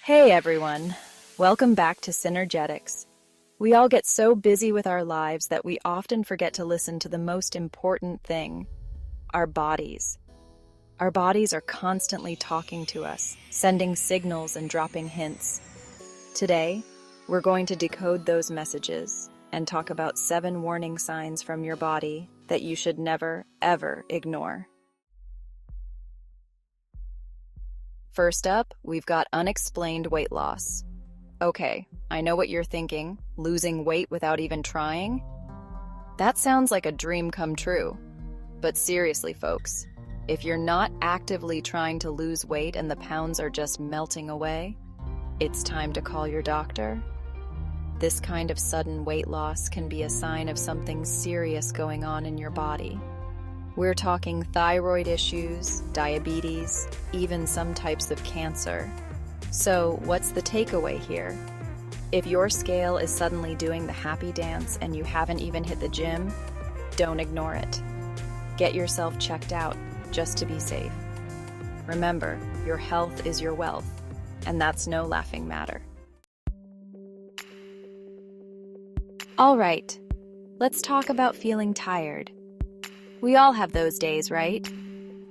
Hey everyone, welcome back to Synergetics. We all get so busy with our lives that we often forget to listen to the most important thing, our bodies. Our bodies are constantly talking to us, sending signals and dropping hints. Today, we're going to decode those messages and talk about 7 warning signs from your body that you should never, ever ignore. First up, we've got unexplained weight loss. Okay, I know what you're thinking, losing weight without even trying? That sounds like a dream come true. But seriously, folks, if you're not actively trying to lose weight and the pounds are just melting away, it's time to call your doctor. This kind of sudden weight loss can be a sign of something serious going on in your body. We're talking thyroid issues, diabetes, even some types of cancer. So, what's the takeaway here? If your scale is suddenly doing the happy dance and you haven't even hit the gym, don't ignore it. Get yourself checked out, just to be safe. Remember, your health is your wealth, and that's no laughing matter. All right, let's talk about feeling tired. We all have those days, right?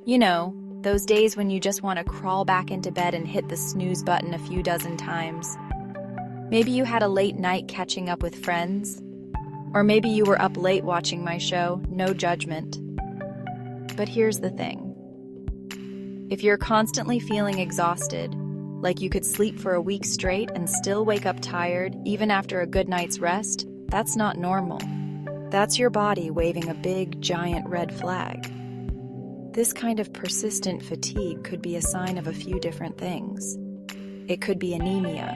You know, those days when you just want to crawl back into bed and hit the snooze button a few dozen times. Maybe you had a late night catching up with friends. Or maybe you were up late watching my show, no judgment. But here's the thing. If you're constantly feeling exhausted, like you could sleep for a week straight and still wake up tired even after a good night's rest, that's not normal. That's your body waving a big, giant red flag. This kind of persistent fatigue could be a sign of a few different things. It could be anemia,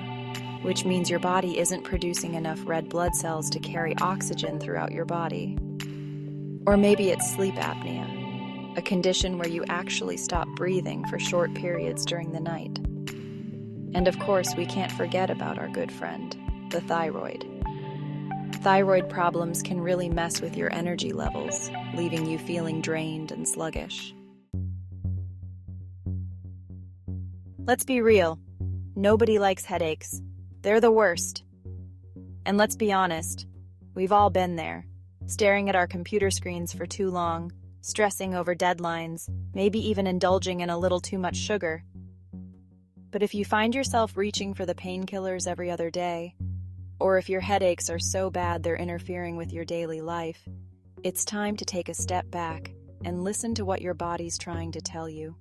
which means your body isn't producing enough red blood cells to carry oxygen throughout your body. Or maybe it's sleep apnea, a condition where you actually stop breathing for short periods during the night. And of course, we can't forget about our good friend, the thyroid. Thyroid problems can really mess with your energy levels, leaving you feeling drained and sluggish. Let's be real. Nobody likes headaches. They're the worst. And let's be honest, we've all been there, staring at our computer screens for too long, stressing over deadlines, maybe even indulging in a little too much sugar. But if you find yourself reaching for the painkillers every other day, or if your headaches are so bad they're interfering with your daily life, it's time to take a step back and listen to what your body's trying to tell you.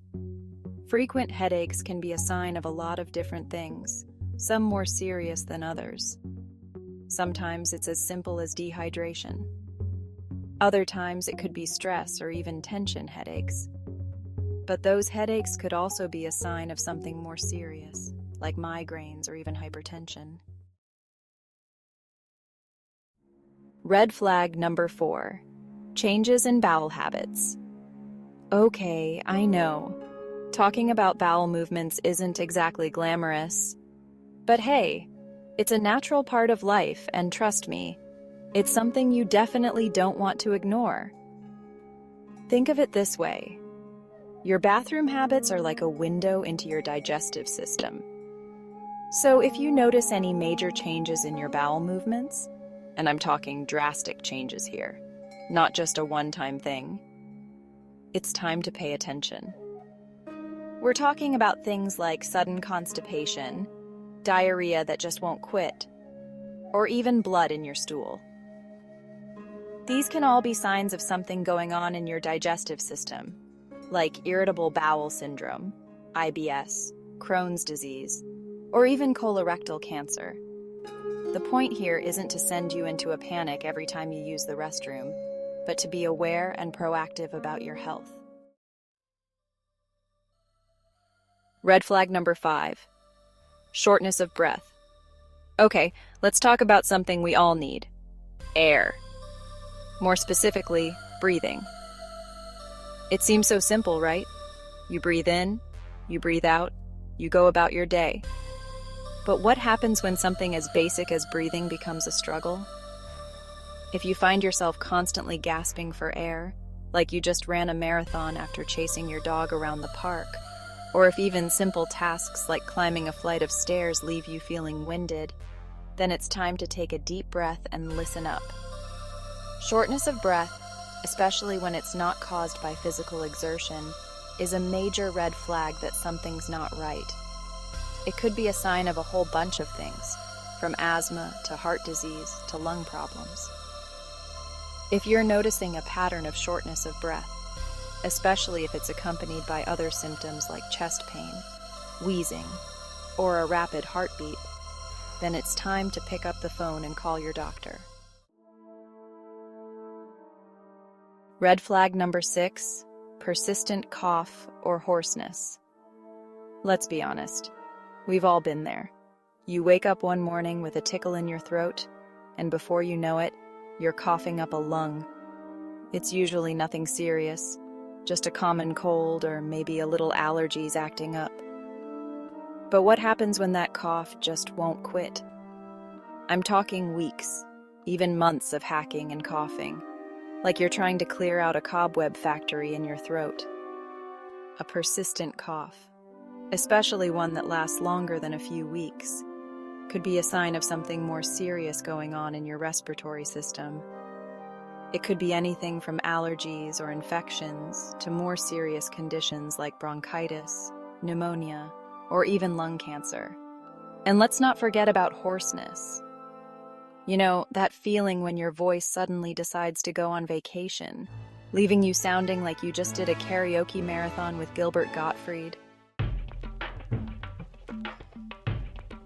Frequent headaches can be a sign of a lot of different things, some more serious than others. Sometimes it's as simple as dehydration. Other times it could be stress or even tension headaches. But those headaches could also be a sign of something more serious, like migraines or even hypertension. Red flag number 4, changes in bowel habits. Okay, I know. Talking about bowel movements isn't exactly glamorous. But hey, it's a natural part of life, and trust me, it's something you definitely don't want to ignore. Think of it this way. Your bathroom habits are like a window into your digestive system. So if you notice any major changes in your bowel movements, and I'm talking drastic changes here, not just a one-time thing, it's time to pay attention. We're talking about things like sudden constipation, diarrhea that just won't quit, or even blood in your stool. These can all be signs of something going on in your digestive system, like irritable bowel syndrome, IBS, Crohn's disease, or even colorectal cancer. The point here isn't to send you into a panic every time you use the restroom, but to be aware and proactive about your health. Red flag number 5, shortness of breath. Okay, let's talk about something we all need: air. More specifically, breathing. It seems so simple, right? You breathe in, you breathe out, you go about your day. But what happens when something as basic as breathing becomes a struggle? If you find yourself constantly gasping for air, like you just ran a marathon after chasing your dog around the park, or if even simple tasks like climbing a flight of stairs leave you feeling winded, then it's time to take a deep breath and listen up. Shortness of breath, especially when it's not caused by physical exertion, is a major red flag that something's not right. It could be a sign of a whole bunch of things, from asthma to heart disease to lung problems. If you're noticing a pattern of shortness of breath, especially if it's accompanied by other symptoms like chest pain, wheezing, or a rapid heartbeat, then it's time to pick up the phone and call your doctor. Red flag number 6, persistent cough or hoarseness. Let's be honest, we've all been there. You wake up one morning with a tickle in your throat, and before you know it, you're coughing up a lung. It's usually nothing serious, just a common cold or maybe a little allergies acting up. But what happens when that cough just won't quit? I'm talking weeks, even months of hacking and coughing, like you're trying to clear out a cobweb factory in your throat. A persistent cough, especially one that lasts longer than a few weeks, could be a sign of something more serious going on in your respiratory system. It could be anything from allergies or infections to more serious conditions like bronchitis, pneumonia, or even lung cancer. And let's not forget about hoarseness. You know, that feeling when your voice suddenly decides to go on vacation, leaving you sounding like you just did a karaoke marathon with Gilbert Gottfried.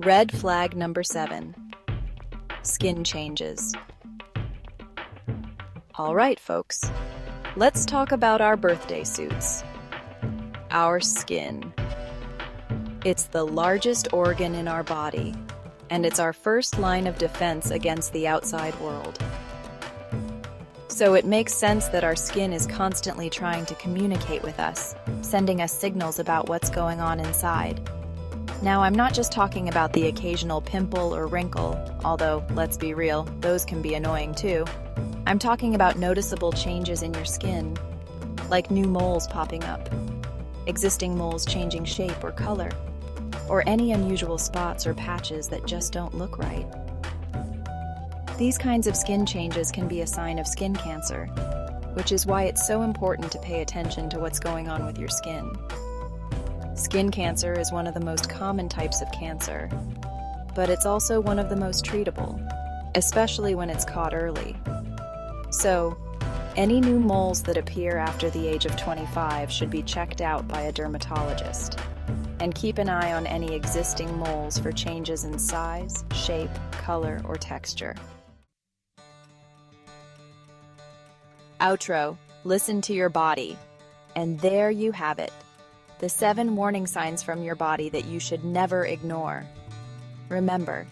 Red flag number 7, skin changes. All right, folks, let's talk about our birthday suits. Our skin. It's the largest organ in our body, and it's our first line of defense against the outside world. So it makes sense that our skin is constantly trying to communicate with us, sending us signals about what's going on inside. Now, I'm not just talking about the occasional pimple or wrinkle, although, let's be real, those can be annoying too. I'm talking about noticeable changes in your skin, like new moles popping up, existing moles changing shape or color, or any unusual spots or patches that just don't look right. These kinds of skin changes can be a sign of skin cancer, which is why it's so important to pay attention to what's going on with your skin. Skin cancer is one of the most common types of cancer, but it's also one of the most treatable, especially when it's caught early. So, any new moles that appear after the age of 25 should be checked out by a dermatologist. And keep an eye on any existing moles for changes in size, shape, color, or texture. Outro, listen to your body. And there you have it. The 7 warning signs from your body that you should never ignore. Remember,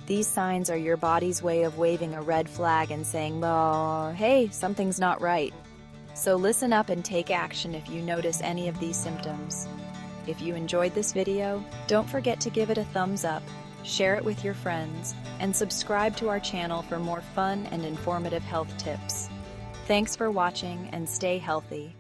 these signs are your body's way of waving a red flag and saying, "Oh, hey, something's not right." So listen up and take action if you notice any of these symptoms. If you enjoyed this video, don't forget to give it a thumbs up, share it with your friends, and subscribe to our channel for more fun and informative health tips. Thanks for watching and stay healthy.